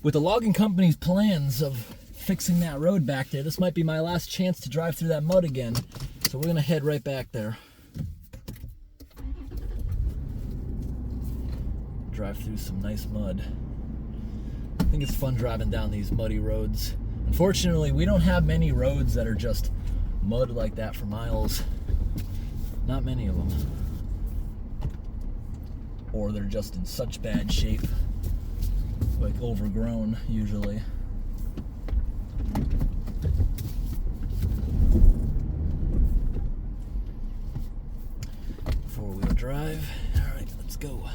With the logging company's plans of fixing that road back there, this might be my last chance to drive through that mud again. So we're gonna head right back there. Drive through some nice mud. I think it's fun driving down these muddy roads. Unfortunately, we don't have many roads that are just mud like that for miles. Not many of them. Or they're just in such bad shape, like overgrown usually. Four-wheel drive. All right, let's go.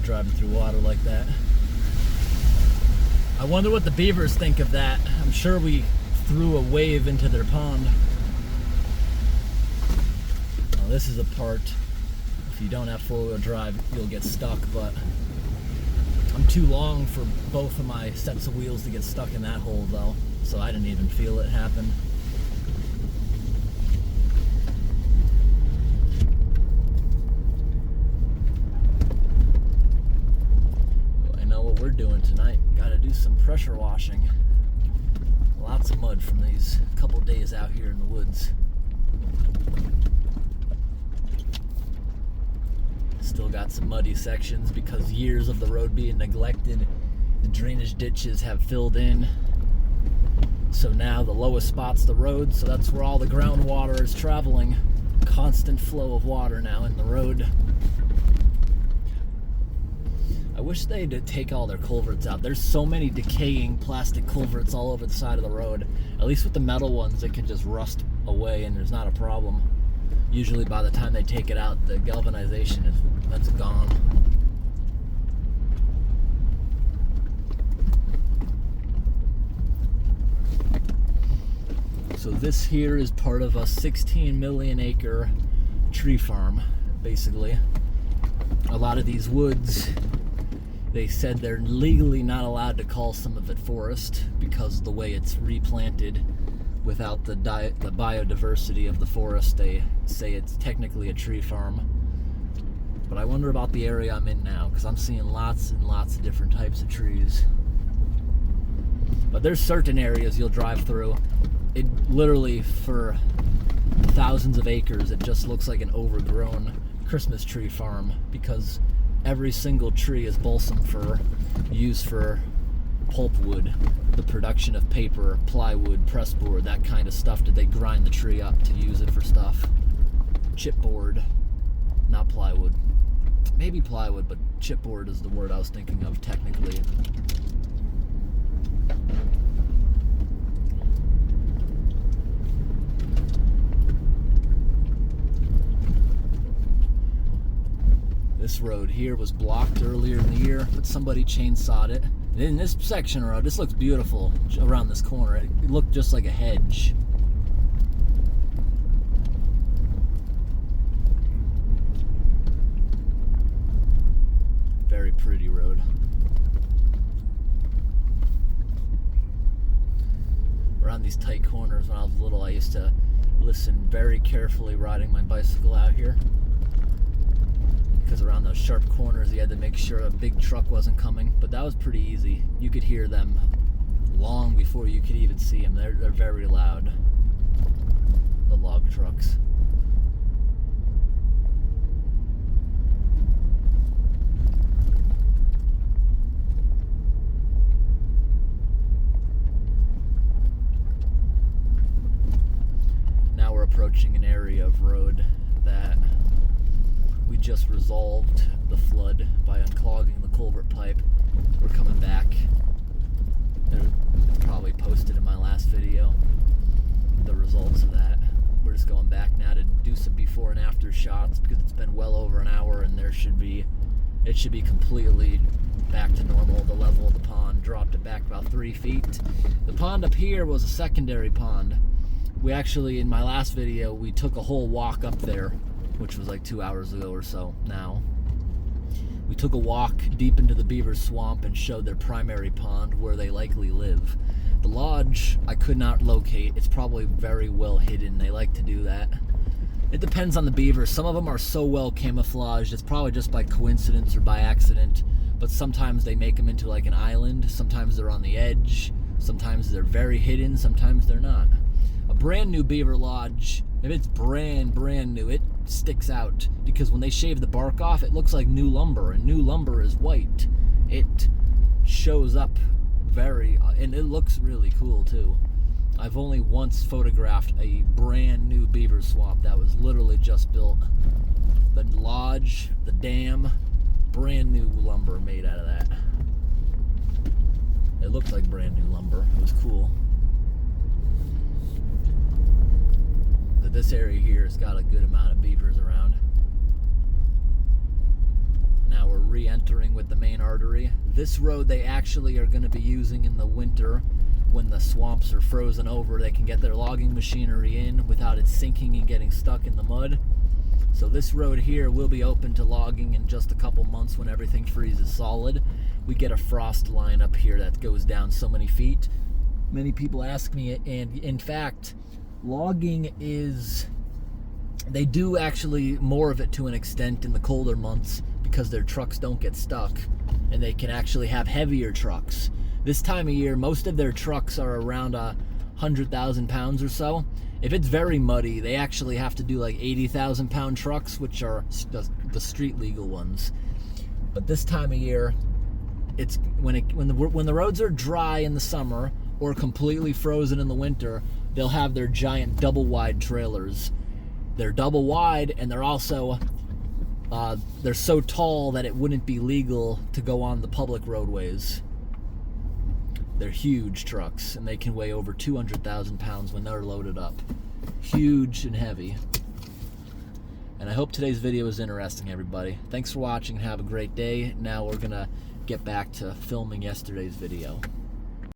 Driving through water like that. I wonder what the beavers think of that. I'm sure we threw a wave into their pond. Now, this is a part, if you don't have four-wheel drive, you'll get stuck, but I'm too long for both of my sets of wheels to get stuck in that hole though, so I didn't even feel it happen. We're doing tonight. Gotta do some pressure washing. Lots of mud from these couple days out here in the woods. Still got some muddy sections because years of the road being neglected, the drainage ditches have filled in. So now the lowest spot's the road, so that's where all the groundwater is traveling. Constant flow of water now in the road. I wish they'd take all their culverts out. There's so many decaying plastic culverts all over the side of the road. At least with the metal ones, it can just rust away and there's not a problem. Usually by the time they take it out, the galvanization that's gone. So this here is part of a 16 million acre tree farm, basically. A lot of these woods, they said they're legally not allowed to call some of it forest because of the way it's replanted without the biodiversity of the forest. They say it's technically a tree farm. But I wonder about the area I'm in now, because I'm seeing lots and lots of different types of trees. But there's certain areas you'll drive through, it literally for thousands of acres, it just looks like an overgrown Christmas tree farm, because every single tree is balsam fir used for pulpwood, the production of paper, plywood, pressboard, that kind of stuff. Did they grind the tree up to use it for stuff? Chipboard, not plywood. Maybe plywood, but chipboard is the word I was thinking of technically. This road here was blocked earlier in the year, but somebody chainsawed it. And in this section of road, this looks beautiful around this corner. It looked just like a hedge. Very pretty road. Around these tight corners, when I was little, I used to listen very carefully riding my bicycle out here. Because around those sharp corners you had to make sure a big truck wasn't coming, but that was pretty easy. You could hear them long before you could even see them. They're very loud, the log trucks. Now we're approaching an area of road that we just resolved the flood by unclogging the culvert pipe. We're coming back. They're probably posted in my last video the results of that. We're just going back now to do some before and after shots because it's been well over an hour and it should be completely back to normal, the level about 3 feet. The pond up here was a secondary pond. We actually, in my last video, we took a whole walk up there, which was like 2 hours ago or so now. We took a walk deep into the beaver swamp and showed their primary pond where they likely live. The lodge I could not locate. It's probably very well hidden. They like to do that. It depends on the beavers. Some of them are so well camouflaged, it's probably just by coincidence or by accident, but sometimes they make them into like an island. Sometimes they're on the edge. Sometimes they're very hidden. Sometimes they're not. A brand new beaver lodge, if it's brand new, it sticks out because when they shave the bark off, it looks like new lumber, and new lumber is white. It shows up and it looks really cool too. I've only once photographed a brand new beaver swamp that was literally just built. The lodge, the dam, brand new lumber made out of that. It looked like brand new lumber. It was cool. But this area here has got a good amount of beavers around. Now we're re-entering with the main artery. This road they actually are going to be using in the winter. When the swamps are frozen over, they can get their logging machinery in without it sinking and getting stuck in the mud. So this road here will be open to logging in just a couple months when everything freezes solid. We get a frost line up here that goes down so many feet. Many people ask me, and in fact, logging is, they do actually more of it to an extent in the colder months because their trucks don't get stuck and they can actually have heavier trucks. This time of year, most of their trucks are around 100,000 pounds or so. If it's very muddy, they actually have to do like 80,000 pound trucks, which are the street legal ones. But this time of year, it's when the roads are dry in the summer or completely frozen in the winter, they'll have their giant double wide trailers. They're double wide, and they're also they're so tall that it wouldn't be legal to go on the public roadways. They're huge trucks, and they can weigh over 200,000 pounds when they're loaded up. Huge and heavy. And I hope today's video was interesting, everybody. Thanks for watching and have a great day. Now we're gonna get back to filming yesterday's video.